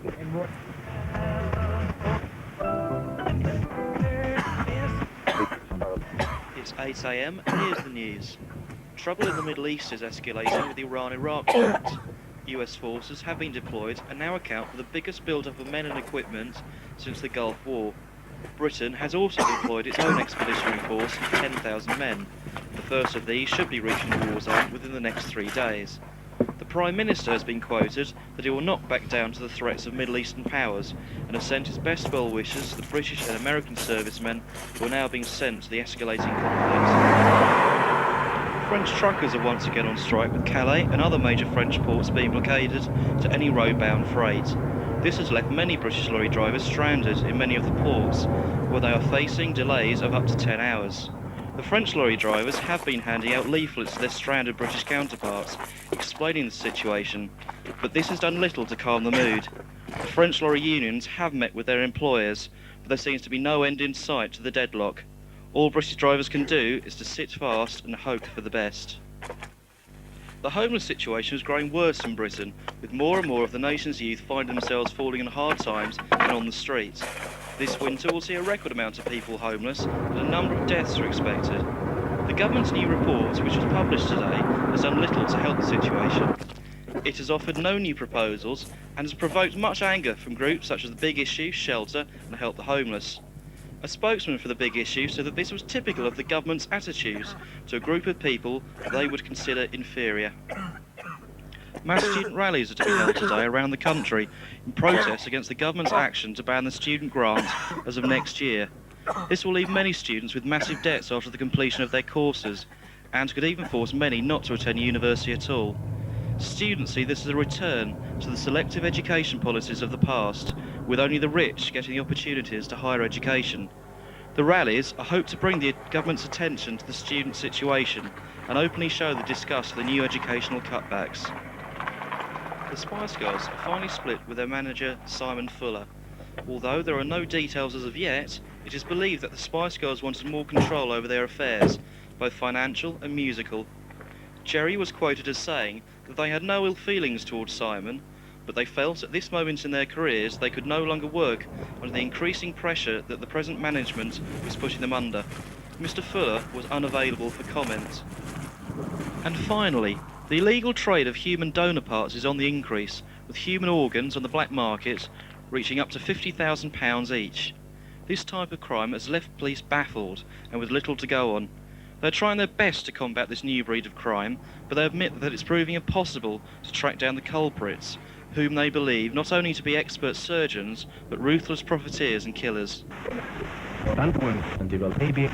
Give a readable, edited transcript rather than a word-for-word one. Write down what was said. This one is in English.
It's 8 AM and here's the news. Trouble in the Middle East is escalating with the Iran-Iraq conflict. US forces have been deployed and now account for the biggest build-up of men and equipment since the Gulf War. Britain has also deployed its own expeditionary force of 10,000 men. The first of these should be reaching the war zone within the next 3 days. The Prime Minister has been quoted that he will not back down to the threats of Middle Eastern powers and has sent his best well wishes to the British and American servicemen who are now being sent to the escalating conflict. French truckers are once again on strike, with Calais and other major French ports being blockaded to any road-bound freight. This has left many British lorry drivers stranded in many of the ports, where they are facing delays of up to 10 hours. The French lorry drivers have been handing out leaflets to their stranded British counterparts, explaining the situation, but this has done little to calm the mood. The French lorry unions have met with their employers, but there seems to be no end in sight to the deadlock. All British drivers can do is to sit fast and hope for the best. The homeless situation is growing worse in Britain, with more and more of the nation's youth finding themselves falling in hard times and on the streets. This winter will see a record amount of people homeless, and a number of deaths are expected. The government's new report, which was published today, has done little to help the situation. It has offered no new proposals and has provoked much anger from groups such as the Big Issue, Shelter and Help the Homeless. A spokesman for the Big Issue said that this was typical of the government's attitudes to a group of people they would consider inferior. Mass student rallies are to be held today around the country in protest against the government's action to ban the student grant as of next year. This will leave many students with massive debts after the completion of their courses, and could even force many not to attend university at all. Students see this as a return to the selective education policies of the past, with only the rich getting the opportunities to higher education. The rallies are hoped to bring the government's attention to the student situation and openly show the disgust for the new educational cutbacks. The Spice Girls are finally split with their manager Simon Fuller. Although there are no details as of yet, it is believed that the Spice Girls wanted more control over their affairs, both financial and musical. Jerry was quoted as saying that they had no ill feelings towards Simon, but they felt at this moment in their careers they could no longer work under the increasing pressure that the present management was putting them under. Mr. Fuller was unavailable for comment. And finally, the illegal trade of human donor parts is on the increase, with human organs on the black market reaching up to £50,000 each. This type of crime has left police baffled and with little to go on. They're trying their best to combat this new breed of crime, but they admit that it's proving impossible to track down the culprits, whom they believe not only to be expert surgeons, but ruthless profiteers and killers. Maybe.